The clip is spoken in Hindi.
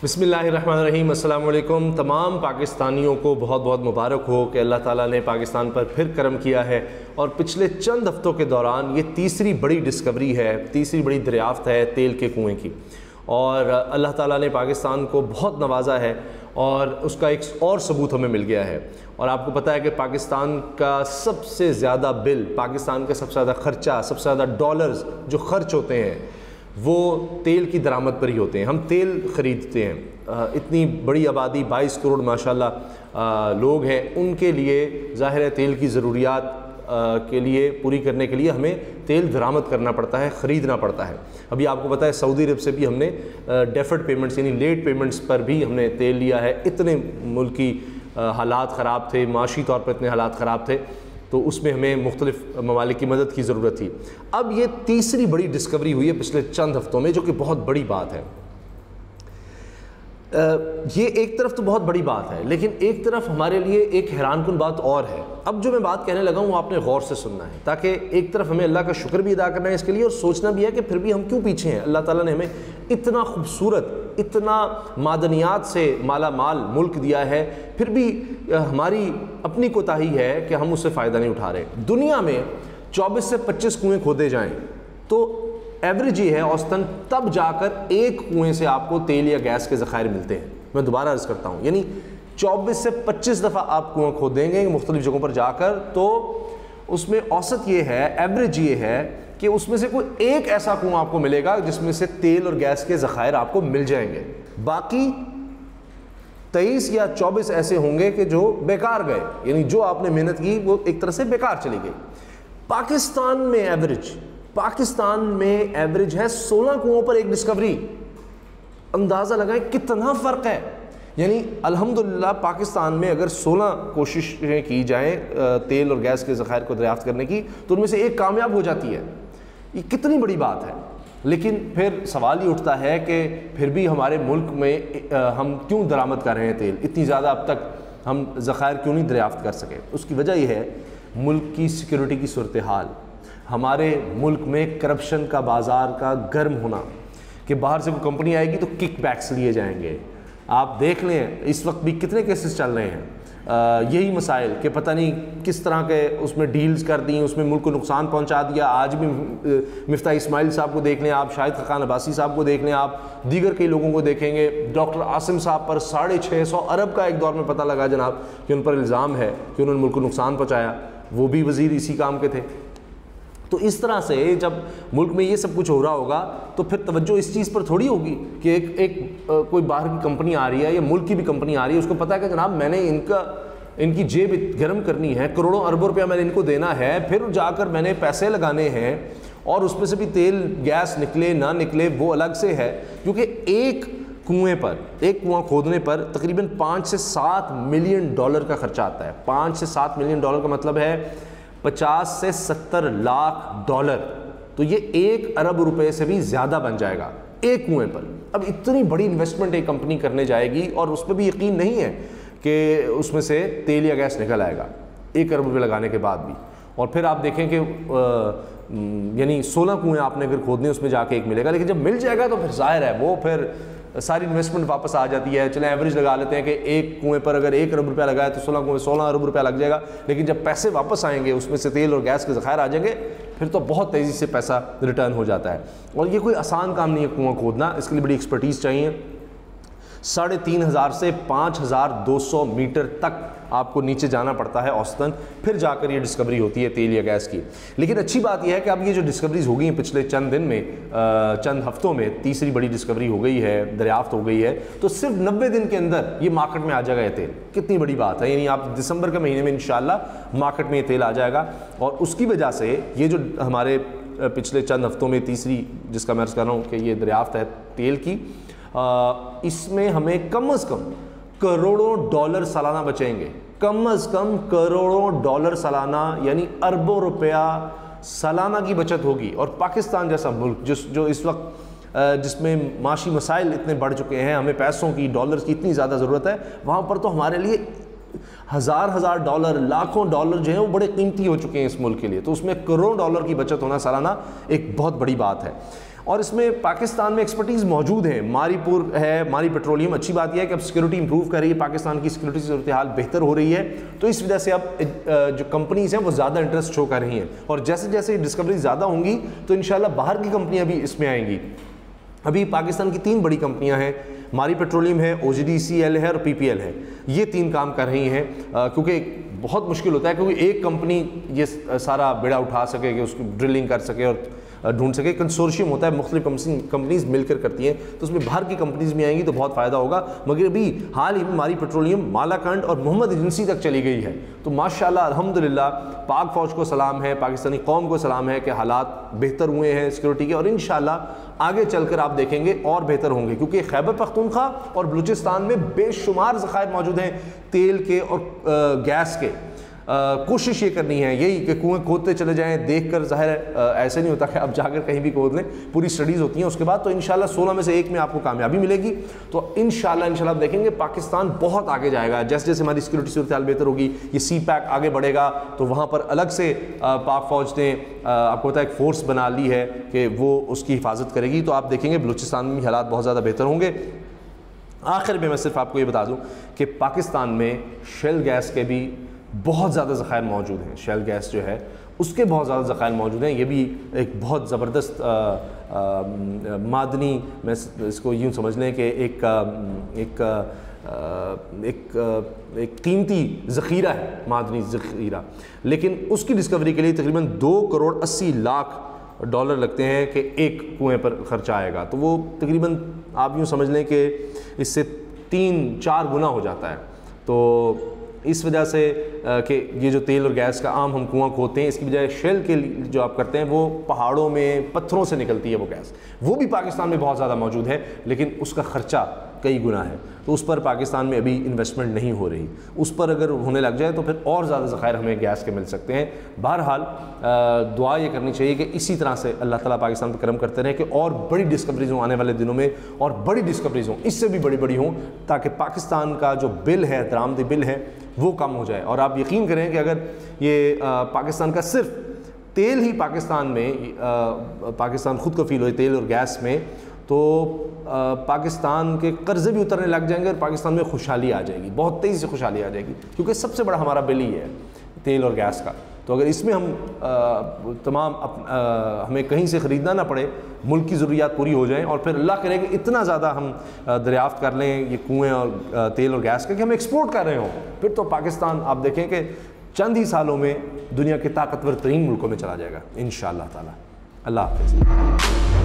बिस्मिल्लाहिर्रहमानिर्रहीम। अस्सलाम वालेकुम। तमाम पाकिस्तानियों को बहुत बहुत मुबारक हो कि अल्लाह ताला ने पाकिस्तान पर फिर करम किया है और पिछले चंद हफ्तों के दौरान ये तीसरी बड़ी डिस्कवरी है, तीसरी बड़ी दरियाफ्त है तेल के कुएँ की। और अल्लाह ताला ने पाकिस्तान को बहुत नवाजा है और उसका एक और सबूत हमें मिल गया है। और आपको पता है कि पाकिस्तान का सबसे ज़्यादा बिल, पाकिस्तान का सबसे ज़्यादा ख़र्चा, सबसे ज़्यादा डॉलर्स जो ख़र्च होते हैं वो तेल की दरामद पर ही होते हैं। हम तेल ख़रीदते हैं, इतनी बड़ी आबादी 22 करोड़ माशाल्लाह लोग हैं, उनके लिए ज़ाहिर है तेल की ज़रूरियात के लिए पूरी करने के लिए हमें तेल दरामद करना पड़ता है, ख़रीदना पड़ता है। अभी आपको पता है सऊदी अरब से भी हमने डेफर्ड पेमेंट्स यानी लेट पेमेंट्स पर भी हमने तेल लिया है। इतने मुल्क की हालात ख़राब थे, माशी तौर पर इतने हालात ख़राब थे, तो उसमें हमें मुख्तलिफ ममालिक की मदद की ज़रूरत थी। अब ये तीसरी बड़ी डिस्कवरी हुई है पिछले चंद हफ्तों में, जो कि बहुत बड़ी बात है। ये एक तरफ तो बहुत बड़ी बात है, लेकिन एक तरफ हमारे लिए एक हैरानकुन बात और है। अब जो मैं बात कहने लगा हूँ वो आपने गौर से सुनना है, ताकि एक तरफ हमें अल्लाह का शुक्र भी अदा करना है इसके लिए और सोचना भी है कि फिर भी हम क्यों पीछे हैं। अल्लाह ताला ने हमें इतना खूबसूरत, इतना मादनियात से माला माल मुल्क दिया है, फिर भी हमारी अपनी कोताही है कि हम उससे फ़ायदा नहीं उठा रहे। दुनिया में 24 से 25 कुएँ खोदे जाएँ तो एवरेज ये है औसतन तब जाकर एक कुएं से आपको तेल या गैस के ज़खायर मिलते हैं। मैं दोबारा अर्ज़ करता हूँ, यानी 24 से 25 दफ़ा आप कुआं खोदेंगे मुख्तलिफ़ जगहों पर जाकर, तो उसमें औसत ये है, एवरेज ये है कि उसमें से कोई एक ऐसा कुआं आपको मिलेगा जिसमें से तेल और गैस के ज़खायर आपको मिल जाएंगे। बाकी 23 या 24 ऐसे होंगे कि जो बेकार गए, यानी जो आपने मेहनत की वो एक तरह से बेकार चली गई। पाकिस्तान में एवरेज है 16 कुओं पर एक डिस्कवरी। अंदाज़ा लगाएं कितना फ़र्क है। यानी अल्हम्दुलिल्लाह पाकिस्तान में अगर 16 कोशिशें की जाएं तेल और गैस के ज़खायर को दरियाफ्त करने की, तो उनमें से एक कामयाब हो जाती है। ये कितनी बड़ी बात है। लेकिन फिर सवाल ये उठता है कि फिर भी हमारे मुल्क में हम क्यों दरामद कर रहे हैं तेल, इतनी ज़्यादा अब तक हम ज़खायर क्यों नहीं दरियाफ्त कर सके। उसकी वजह यह है मुल्क की सिक्योरिटी की सूरत हाल, हमारे मुल्क में करप्शन का बाज़ार का गर्म होना, कि बाहर से कोई कंपनी आएगी तो किक बैक्स लिए जाएंगे। आप देख लें इस वक्त भी कितने केसेस चल रहे हैं, यही मसाइल कि पता नहीं किस तरह के उसमें डील्स कर दी, उसमें मुल्क को नुकसान पहुंचा दिया। आज भी मिफ्ता इस्माइल साहब को देख लें आप, शाहिद खान अब्बासी साहब को देख लें आप, दीगर कई लोगों को देखेंगे। डॉक्टर आसिम साहब पर 650 अरब का एक दौर में पता लगा जनाब कि उन पर इल्ज़ाम है कि उन्होंने मुल्क को नुकसान पहुँचाया, वो भी वज़ीर इसी काम के थे। तो इस तरह से जब मुल्क में ये सब कुछ हो रहा होगा तो फिर तवज्जो इस चीज़ पर थोड़ी होगी कि कोई बाहर की कंपनी आ रही है या मुल्क की भी कंपनी आ रही है, उसको पता है कि जनाब मैंने इनकी जेब गर्म करनी है, करोड़ों अरबों रुपया मैंने इनको देना है, फिर जाकर मैंने पैसे लगाने हैं और उसमें से भी तेल गैस निकले ना निकले वो अलग से है। क्योंकि एक कुआं खोदने पर तकरीबन 5 से 7 मिलियन डॉलर का खर्चा आता है। 5 से 7 मिलियन डॉलर का मतलब है 50 से 70 लाख डॉलर। तो ये 1 अरब रुपए से भी ज़्यादा बन जाएगा एक कुएं पर। अब इतनी बड़ी इन्वेस्टमेंट एक कंपनी करने जाएगी और उस पर भी यकीन नहीं है कि उसमें से तेल या गैस निकल आएगा 1 अरब रुपए लगाने के बाद भी। और फिर आप देखें कि यानी 16 कुएं आपने अगर खोदने उसमें जाके एक मिलेगा, लेकिन जब मिल जाएगा तो फिर जाहिर है वो फिर सारी इन्वेस्टमेंट वापस आ जाती है। चलें एवरेज लगा लेते हैं कि एक कुएं पर अगर 1 अरब रुपया लगाया तो 16 कुएं 16 अरब रुपया लग जाएगा। लेकिन जब पैसे वापस आएंगे, उसमें से तेल और गैस के ज़खायर आ जाएंगे, फिर तो बहुत तेज़ी से पैसा रिटर्न हो जाता है। और ये कोई आसान काम नहीं है कुआं खोदना, इसके लिए बड़ी एक्सपर्टीज़ चाहिए। 3500 से 5200 मीटर तक आपको नीचे जाना पड़ता है औसतन, फिर जाकर ये डिस्कवरी होती है तेल या गैस की। लेकिन अच्छी बात यह है कि अब ये जो डिस्कवरीज हो गई हैं पिछले चंद दिन में, चंद हफ्तों में तीसरी बड़ी डिस्कवरी हो गई है, दरियाफ्त हो गई है, तो सिर्फ 90 दिन के अंदर ये मार्केट में आ जाएगा ये तेल। कितनी बड़ी बात है। यानी आप दिसंबर के महीने में इंशाल्लाह मार्केट में ये तेल आ जाएगा। और उसकी वजह से ये जो हमारे पिछले चंद हफ्तों में तीसरी, जिसका मैं अर्ज़ कर रहा हूँ कि ये दरियाफ्त है तेल की, इसमें हमें कम से कम करोड़ों डॉलर सालाना बचेंगे। कम से कम करोड़ों डॉलर सालाना, यानी अरबों रुपया सालाना की बचत होगी। और पाकिस्तान जैसा मुल्क जो इस वक्त जिसमें माशी मसाइल इतने बढ़ चुके हैं, हमें पैसों की, डॉलर्स की इतनी ज़्यादा ज़रूरत है, वहाँ पर तो हमारे लिए हज़ार डॉलर, लाखों डॉलर जो हैं वो बड़े कीमती हो चुके हैं इस मुल्क के लिए। तो उसमें करोड़ों डॉलर की बचत होना सालाना एक बहुत बड़ी बात है। और इसमें पाकिस्तान में एक्सपर्टीज़ मौजूद है। मारीपुर है, मारी पेट्रोलियम, अच्छी बात यह है कि अब सिक्योरिटी इंप्रूव कर रही है, पाकिस्तान की सिक्योरिटी सूरत हाल बेहतर हो रही है, तो इस वजह से अब जो कंपनीज़ हैं वो ज़्यादा इंटरेस्ट शो कर रही हैं, और जैसे जैसे डिस्कवरी ज़्यादा होंगी तो इंशाल्लाह बाहर की कंपनियाँ भी इसमें आएंगी। अभी पाकिस्तान की 3 बड़ी कंपनियां हैं, मारी पेट्रोलियम है, OGDCL है और PPL है, ये 3 काम कर रही हैं, क्योंकि बहुत मुश्किल होता है क्योंकि एक कंपनी ये सारा बेड़ा उठा सके कि उसकी ड्रिलिंग कर सके और ढूंढ सके। कंसोर्शियम होता है, मुख्तलिफ कंपनीज मिलकर करती हैं, तो उसमें बाहर की कंपनीज भी आएंगी तो बहुत फ़ायदा होगा। मगर अभी हाल ही में मारी पेट्रोलियम मालाकंड और मोहम्मद एजेंसी तक चली गई है, तो माशाल्लाह अल्हम्दुलिल्लाह पाक फ़ौज को सलाम है, पाकिस्तानी कौम को सलाम है कि हालात बेहतर हुए हैं सिक्योरिटी के, और इंशाल्लाह आगे चलकर आप देखेंगे और बेहतर होंगे, क्योंकि खैबर पख्तूनख्वा और बलूचिस्तान में बेशुमार ज़खायर मौजूद हैं तेल के और गैस के। कोशिश ये करनी है यही कि कुएँ खोदते चले जाएं, देखकर ज़ाहिर है ऐसे नहीं होता कि आप जाकर कहीं भी खोद लें, पूरी स्टडीज़ होती हैं उसके बाद, तो इंशाल्लाह 16 में से 1 में आपको कामयाबी मिलेगी। तो इंशाल्लाह आप देखेंगे पाकिस्तान बहुत आगे जाएगा, जैसे जैसे हमारी सिक्योरिटी सूरत हाल बेहतर होगी, ये CPAC आगे बढ़ेगा, तो वहाँ पर अलग से पाक फ़ौज ने आपको पता है एक फ़ोर्स बना ली है कि वो उसकी हिफाजत करेगी, तो आप देखेंगे बलूचिस्तान में हालात बहुत ज़्यादा बेहतर होंगे। आखिर में मैं सिर्फ आपको ये बता दूँ कि पाकिस्तान में शेल गैस के भी बहुत ज़्यादा ज़खायर मौजूद हैं, शेल गैस जो है उसके बहुत ज़्यादा ज़खायर मौजूद हैं, ये भी एक बहुत ज़बरदस्त मादनी, मैं इसको यूँ समझ लें कि एक कीमती ज़ख़ीरा है, मादनी ज़ख़ीरा, लेकिन उसकी डिस्कवरी के लिए तकरीबन $2,80,00,000 लगते हैं कि एक कुएँ पर ख़र्चा आएगा, तो वो तकरीबन आप यूँ समझ लें कि इससे 3-4 गुना हो जाता है। तो इस वजह से कि ये जो तेल और गैस का आम हम कुआं खोदते हैं, इसकी बजाय शेल के जो आप करते हैं वो पहाड़ों में पत्थरों से निकलती है वो गैस, वो भी पाकिस्तान में बहुत ज़्यादा मौजूद है, लेकिन उसका ख़र्चा कई गुना है, तो उस पर पाकिस्तान में अभी इन्वेस्टमेंट नहीं हो रही। उस पर अगर होने लग जाए तो फिर और ज़्यादा ज़खायर हमें गैस के मिल सकते हैं। बहरहाल दुआ ये करनी चाहिए कि इसी तरह से अल्लाह ताला पाकिस्तान पर करम करते रहें कि और बड़ी डिस्कवरीज़ हों आने वाले दिनों में, और बड़ी डिस्कवरीज़ हों, इससे भी बड़ी बड़ी हों, ताकि पाकिस्तान का जो बिल है, दरामदी बिल है, वो कम हो जाए। और आप यकीन करें कि अगर ये पाकिस्तान का सिर्फ तेल ही पाकिस्तान में पाकिस्तान खुद कफील हो तेल और गैस में, तो पाकिस्तान के कर्ज़े भी उतरने लग जाएंगे और पाकिस्तान में खुशहाली आ जाएगी, बहुत तेज़ी से खुशहाली आ जाएगी, क्योंकि सबसे बड़ा हमारा बिल ही है तेल और गैस का। तो अगर इसमें हम हमें कहीं से ख़रीदना ना पड़े, मुल्क की ज़रूरियात पूरी हो जाएं, और फिर अल्लाह करे कि इतना ज़्यादा हम दरियाफ़्त कर लें ये कुएँ और तेल और गैस का कि हम एक्सपोर्ट कर रहे हों, फिर तो पाकिस्तान आप देखें कि चंद ही सालों में दुनिया के ताकतवर तरीन मुल्कों में चला जाएगा इंशाअल्लाह ताला। अल्लाह हाफ़िज़।